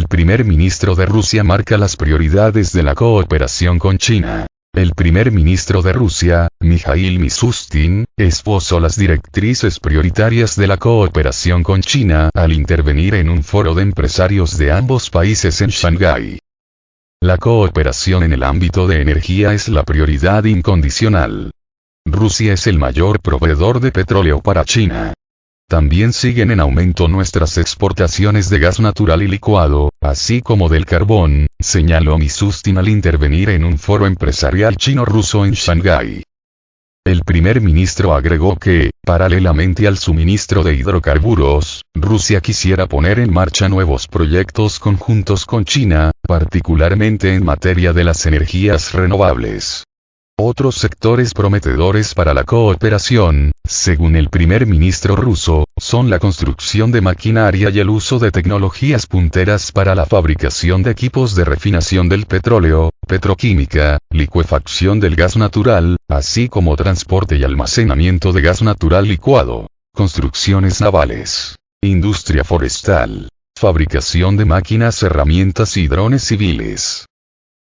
El primer ministro de Rusia marca las prioridades de la cooperación con China. El primer ministro de Rusia, Mikhail Mishustin, esbozó las directrices prioritarias de la cooperación con China al intervenir en un foro de empresarios de ambos países en Shanghái. La cooperación en el ámbito de energía es la prioridad incondicional. Rusia es el mayor proveedor de petróleo para China. También siguen en aumento nuestras exportaciones de gas natural y licuado, así como del carbón, señaló Mishustin al intervenir en un foro empresarial chino-ruso en Shanghái. El primer ministro agregó que, paralelamente al suministro de hidrocarburos, Rusia quisiera poner en marcha nuevos proyectos conjuntos con China, particularmente en materia de las energías renovables. Otros sectores prometedores para la cooperación, según el primer ministro ruso, son la construcción de maquinaria y el uso de tecnologías punteras para la fabricación de equipos de refinación del petróleo, petroquímica, licuefacción del gas natural, así como transporte y almacenamiento de gas natural licuado, construcciones navales, industria forestal, fabricación de máquinas, herramientas y drones civiles.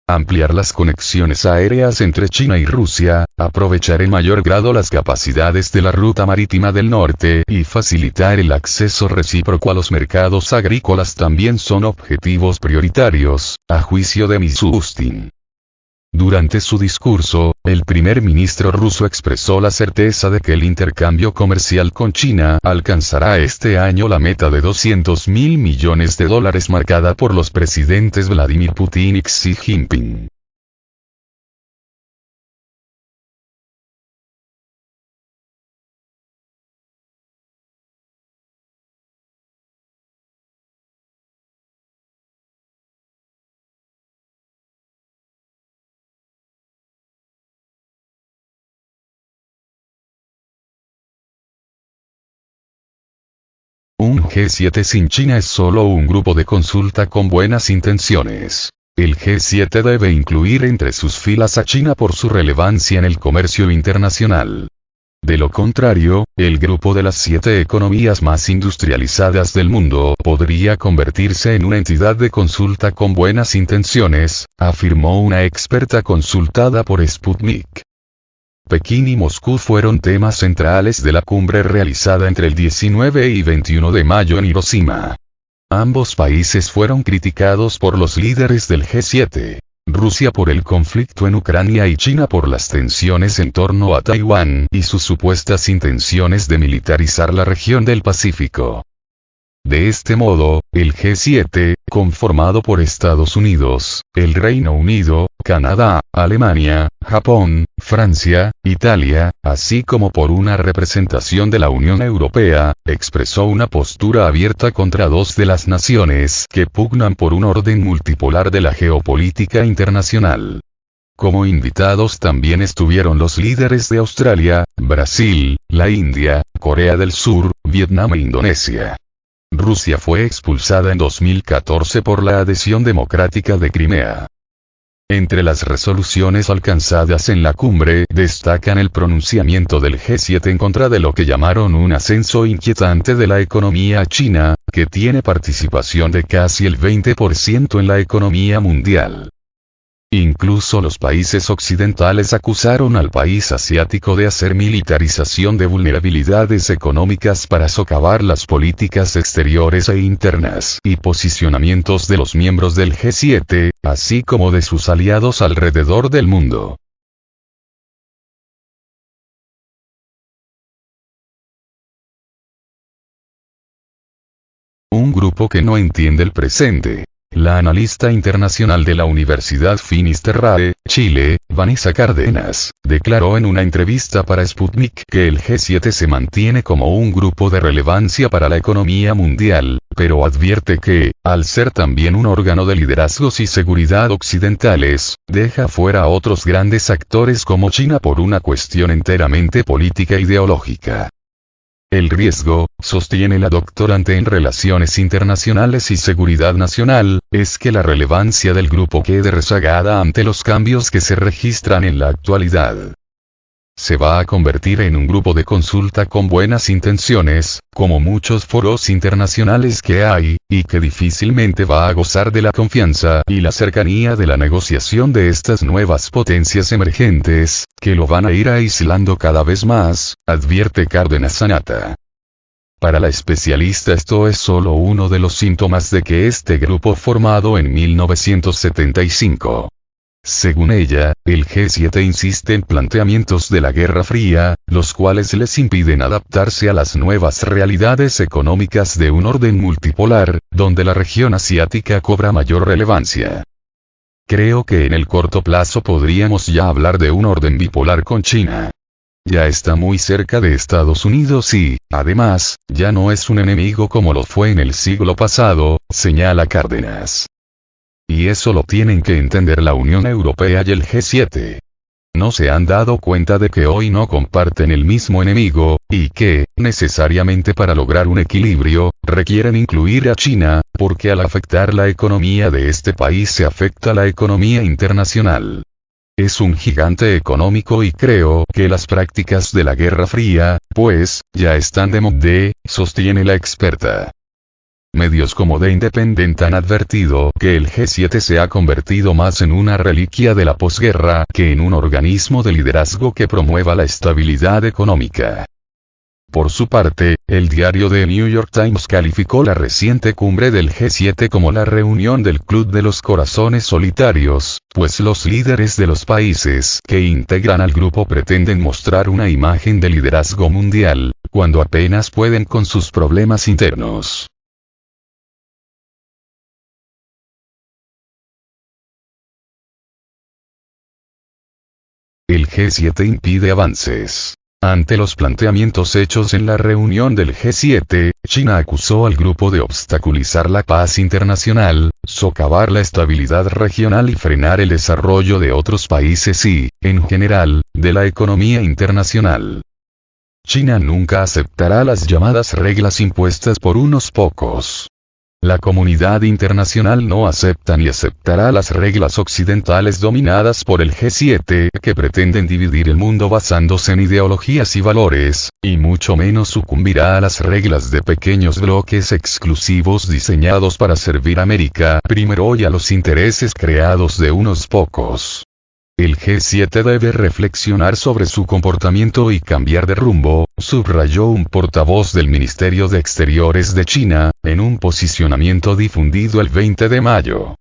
Ampliar las conexiones aéreas entre China y Rusia, aprovechar en mayor grado las capacidades de la ruta marítima del norte y facilitar el acceso recíproco a los mercados agrícolas también son objetivos prioritarios, a juicio de Mishustin. Durante su discurso, el primer ministro ruso expresó la certeza de que el intercambio comercial con China alcanzará este año la meta de $200.000 millones marcada por los presidentes Vladimir Putin y Xi Jinping. Un G7 sin China es solo un grupo de consulta con buenas intenciones. El G7 debe incluir entre sus filas a China por su relevancia en el comercio internacional. De lo contrario, el grupo de las 7 economías más industrializadas del mundo podría convertirse en una entidad de consulta con buenas intenciones, afirmó una experta consultada por Sputnik. Pekín y Moscú fueron temas centrales de la cumbre realizada entre el 19 y 21 de mayo en Hiroshima. Ambos países fueron criticados por los líderes del G7, Rusia por el conflicto en Ucrania y China por las tensiones en torno a Taiwán y sus supuestas intenciones de militarizar la región del Pacífico. De este modo, el G7, conformado por Estados Unidos, el Reino Unido, Canadá, Alemania, Japón, Francia, Italia, así como por una representación de la Unión Europea, expresó una postura abierta contra dos de las naciones que pugnan por un orden multipolar de la geopolítica internacional. Como invitados también estuvieron los líderes de Australia, Brasil, la India, Corea del Sur, Vietnam e Indonesia. Rusia fue expulsada en 2014 por la adhesión democrática de Crimea. Entre las resoluciones alcanzadas en la cumbre destacan el pronunciamiento del G7 en contra de lo que llamaron un ascenso inquietante de la economía china, que tiene participación de casi el 20% en la economía mundial. Incluso los países occidentales acusaron al país asiático de hacer militarización de vulnerabilidades económicas para socavar las políticas exteriores e internas y posicionamientos de los miembros del G7, así como de sus aliados alrededor del mundo. Un grupo que no entiende el presente. La analista internacional de la Universidad Finisterrae, Chile, Vanessa Cárdenas, declaró en una entrevista para Sputnik que el G7 se mantiene como un grupo de relevancia para la economía mundial, pero advierte que, al ser también un órgano de liderazgos y seguridad occidentales, deja fuera a otros grandes actores como China por una cuestión enteramente política e ideológica. El riesgo, sostiene la doctorante en Relaciones Internacionales y Seguridad Nacional, es que la relevancia del grupo quede rezagada ante los cambios que se registran en la actualidad. Se va a convertir en un grupo de consulta con buenas intenciones, como muchos foros internacionales que hay, y que difícilmente va a gozar de la confianza y la cercanía de la negociación de estas nuevas potencias emergentes, que lo van a ir aislando cada vez más, advierte Cárdenas Sanata. Para la especialista esto es solo uno de los síntomas de que este grupo formado en 1975. Según ella, el G7 insiste en planteamientos de la Guerra Fría, los cuales les impiden adaptarse a las nuevas realidades económicas de un orden multipolar, donde la región asiática cobra mayor relevancia. Creo que en el corto plazo podríamos ya hablar de un orden bipolar con China. Ya está muy cerca de Estados Unidos y, además, ya no es un enemigo como lo fue en el siglo pasado, señala Cárdenas. Y eso lo tienen que entender la Unión Europea y el G7. No se han dado cuenta de que hoy no comparten el mismo enemigo, y que, necesariamente para lograr un equilibrio, requieren incluir a China, porque al afectar la economía de este país se afecta la economía internacional. Es un gigante económico y creo que las prácticas de la Guerra Fría, pues, ya están de moda, sostiene la experta. Medios como The Independent han advertido que el G7 se ha convertido más en una reliquia de la posguerra que en un organismo de liderazgo que promueva la estabilidad económica. Por su parte, el diario The New York Times calificó la reciente cumbre del G7 como la reunión del Club de los Corazones Solitarios, pues los líderes de los países que integran al grupo pretenden mostrar una imagen de liderazgo mundial, cuando apenas pueden con sus problemas internos. El G7 impide avances. Ante los planteamientos hechos en la reunión del G7, China acusó al grupo de obstaculizar la paz internacional, socavar la estabilidad regional y frenar el desarrollo de otros países y, en general, de la economía internacional. China nunca aceptará las llamadas reglas impuestas por unos pocos. La comunidad internacional no acepta ni aceptará las reglas occidentales dominadas por el G7, que pretenden dividir el mundo basándose en ideologías y valores, y mucho menos sucumbirá a las reglas de pequeños bloques exclusivos diseñados para servir a América primero y a los intereses creados de unos pocos. El G7 debe reflexionar sobre su comportamiento y cambiar de rumbo, subrayó un portavoz del Ministerio de Exteriores de China, en un posicionamiento difundido el 20 de mayo.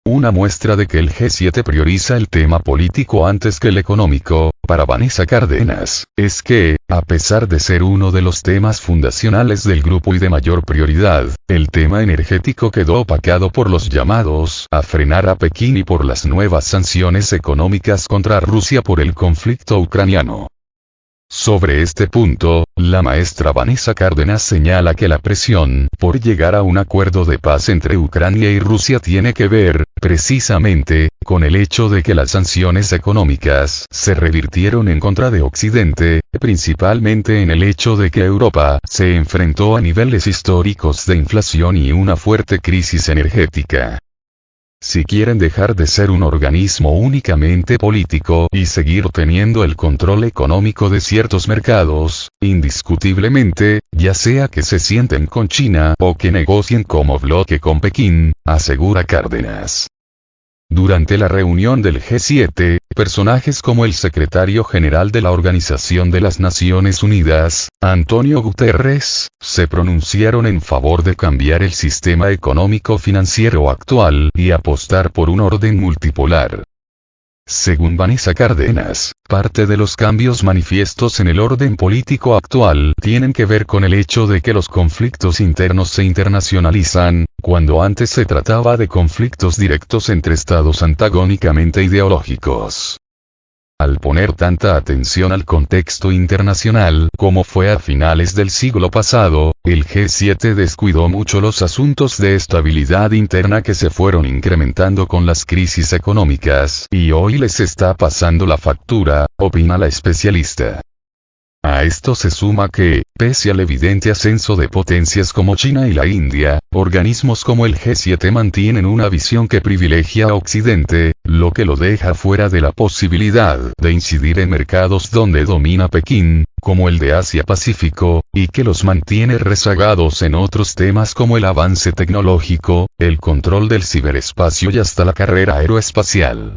Una muestra de que el G7 prioriza el tema político antes que el económico, para Vanessa Cárdenas, es que, a pesar de ser uno de los temas fundacionales del grupo y de mayor prioridad, el tema energético quedó opacado por los llamados a frenar a Pekín y por las nuevas sanciones económicas contra Rusia por el conflicto ucraniano. Sobre este punto, la maestra Vanessa Cárdenas señala que la presión por llegar a un acuerdo de paz entre Ucrania y Rusia tiene que ver, precisamente, con el hecho de que las sanciones económicas se revirtieron en contra de Occidente, principalmente en el hecho de que Europa se enfrentó a niveles históricos de inflación y una fuerte crisis energética. Si quieren dejar de ser un organismo únicamente político y seguir teniendo el control económico de ciertos mercados, indiscutiblemente, ya sea que se sienten con China o que negocien como bloque con Pekín, asegura Cárdenas. Durante la reunión del G7, personajes como el secretario general de la Organización de las Naciones Unidas, Antonio Guterres, se pronunciaron en favor de cambiar el sistema económico-financiero actual y apostar por un orden multipolar. Según Vanessa Cárdenas, parte de los cambios manifiestos en el orden político actual tienen que ver con el hecho de que los conflictos internos se internacionalizan, cuando antes se trataba de conflictos directos entre estados antagónicamente ideológicos. Al poner tanta atención al contexto internacional como fue a finales del siglo pasado, el G7 descuidó mucho los asuntos de estabilidad interna que se fueron incrementando con las crisis económicas y hoy les está pasando la factura, opina la especialista. A esto se suma que, pese al evidente ascenso de potencias como China y la India, organismos como el G7 mantienen una visión que privilegia a Occidente, lo que lo deja fuera de la posibilidad de incidir en mercados donde domina Pekín, como el de Asia-Pacífico, y que los mantiene rezagados en otros temas como el avance tecnológico, el control del ciberespacio y hasta la carrera aeroespacial.